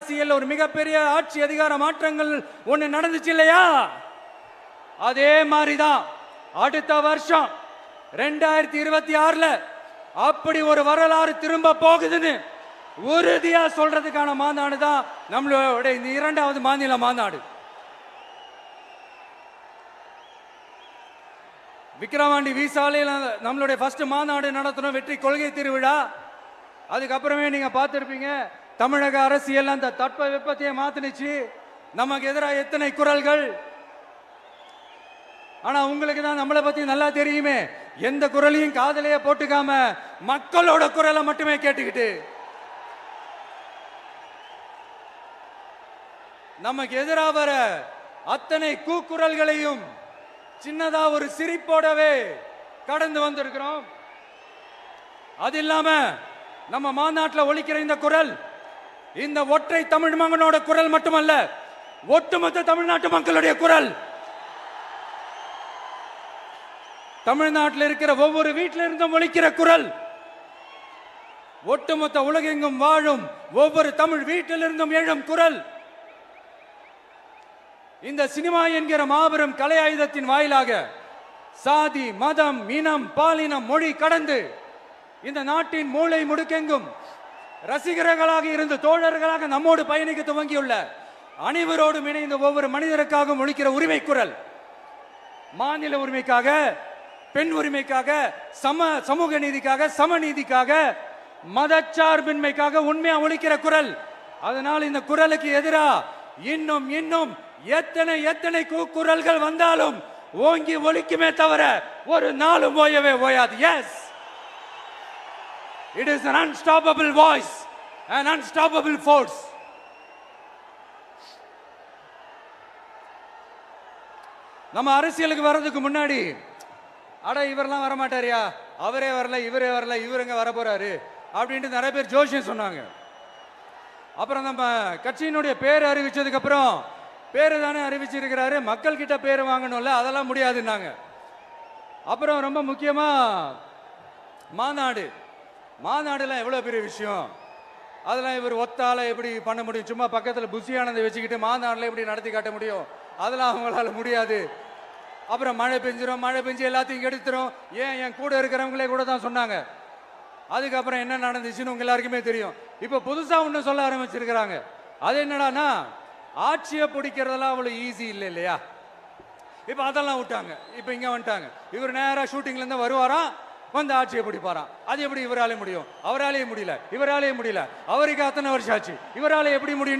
அரசியல் ஒரு மிகப்பெரிய ஆட்சி அதிகார மாற்றங்கள் ஒண்ணு நடந்துச்சு இல்லையா? அதே மாதிரிதான் அடுத்த வருஷம் 2026ல அப்படி ஒரு வரலாறு திரும்ப போகுதுன்னு உறுதியா சொல்றதுக்கான மாநாடு தான் நம்மளோட இந்த இரண்டாவது மாநில மாநாடு. விக்கிரவாண்டி விசாலையில் நம்மளுடைய ஃபர்ஸ்ட் மாநாடு நடத்தணும், வெற்றி கொள்கை திருவிழா. அதுக்கப்புறமே நீங்க பார்த்திருப்பீங்க, தமிழக அரசியல் அந்த தட்ப வெப்பத்தையே மாத்தினுச்சு. நமக்கு எதிராக எத்தனை குரல்கள். ஆனா உங்களுக்கு தான் நம்மளை பத்தி நல்லா தெரியுமே, எந்த குரலையும் காதலையே போட்டுக்காம மக்களோட குரலை மட்டுமே கேட்டுக்கிட்டு நமக்கு எதிராக வர அத்தனை கூக்குரல்களையும் சின்னதா ஒரு சிரிப்போடவே கடந்து வந்திருக்கிறோம். அது இல்லாம நம்ம மாநாட்டில் ஒலிக்கிற இந்த குரல் இந்த ஒற்றை தமிழ் மகனோட குரல் மட்டுமல்ல, ஒட்டுமொத்த தமிழ்நாட்டு மக்களுடைய குரல். தமிழ்நாட்டில் இருக்கிற ஒவ்வொரு வீட்டில இருந்தும் ஒலிக்கிற குரல், ஒட்டுமொத்த உலகெங்கும் வாழும் ஒவ்வொரு தமிழ் வீட்டிலிருந்தும் எழும் குரல். இந்த சினிமா என்கிற மாபெரும் கலை ஆயுதத்தின் வாயிலாக சாதி, மதம், இனம், பாலினம், மொழி கடந்து இந்த நாட்டின் மூளை முடுக்கெங்கும் ரசிகர்களாக இருந்து தோழர்களாக நம்மோடு பயணிக்க துவங்கியுள்ள அனைவரோடும் இணைந்த ஒவ்வொரு மனிதருக்காகவும் ஒலிக்கிற உரிமை குரல். மாநில உரிமைக்காக, பெண் உரிமைக்காக, சமூக நீதிக்காக, சமநீதிக்காக, மதச்சார்பின்மைக்காக உண்மையா ஒலிக்கிற குரல். அதனால் இந்த குரலுக்கு எதிராக இன்னும் இன்னும் எத்தனை குரல்கள் வந்தாலும் ஓங்கி ஒலிக்குமே தவிர ஒரு நாளும் ஓயவே ஓயாது. Yes, it is an unstoppable voice, an unstoppable force. நம்ம அரசியலுக்கு வர்றதுக்கு முன்னாடி அட இவரெல்லாம் வர மாட்டாரியா, அவரே வரல, இவரே வரல, இவருங்க வர போறாரு அப்படின்ட்டு நிறைய பேர் ஜோஷியம் சொன்னாங்க. அப்புறம் நம்ம கட்சியினுடைய பேர் அறிவிச்சதுக்கு அப்புறம் பேரு தானே அறிவிச்சிருக்கிறாரு, மக்கள் கிட்ட பேர் வாங்கணும்ல, அதெல்லாம் முடியாதுன்னாங்க. அப்புறம் ரொம்ப முக்கியமா மாநாடுலாம் எவ்வளவு பெரிய விஷயம், அதெல்லாம் இவர் ஒத்தால எப்படி பண்ண முடியும், சும்மா பக்கத்தில் புஷியானதை வச்சுக்கிட்டு மாநாடுல எப்படி நடத்தி காட்ட முடியும், அதெல்லாம் அவங்களால முடியாது. அப்புறம் மழை பெஞ்சு எல்லாத்தையும் எடுத்துரும், ஏன் என் கூட இருக்கிறவங்களே கூட தான் சொன்னாங்க. அதுக்கப்புறம் என்ன நடந்துச்சுன்னு உங்க எல்லாருக்குமே தெரியும். இப்ப புதுசா ஒண்ணு சொல்ல ஆரம்பிச்சிருக்கிறாங்க. அது என்னடானா, ஆட்சியை பிடிக்கிறதெல்லாம் அவ்வளவு ஈஸி இல்லை இல்லையா. இப்ப அதெல்லாம் விட்டாங்க, இப்ப இங்க வந்துட்டாங்க. இவர் நேரா ஷூட்டிங்ல இருந்து வருவாராம், வந்து ஆட்சியை பிடிப்பாராம். அது எப்படி இவராலே முடியும்? அவராலே முடியல, இவராலே முடியல, அவருக்கு அத்தனை வருஷம் ஆச்சு, இவராலே எப்படி முடியும்?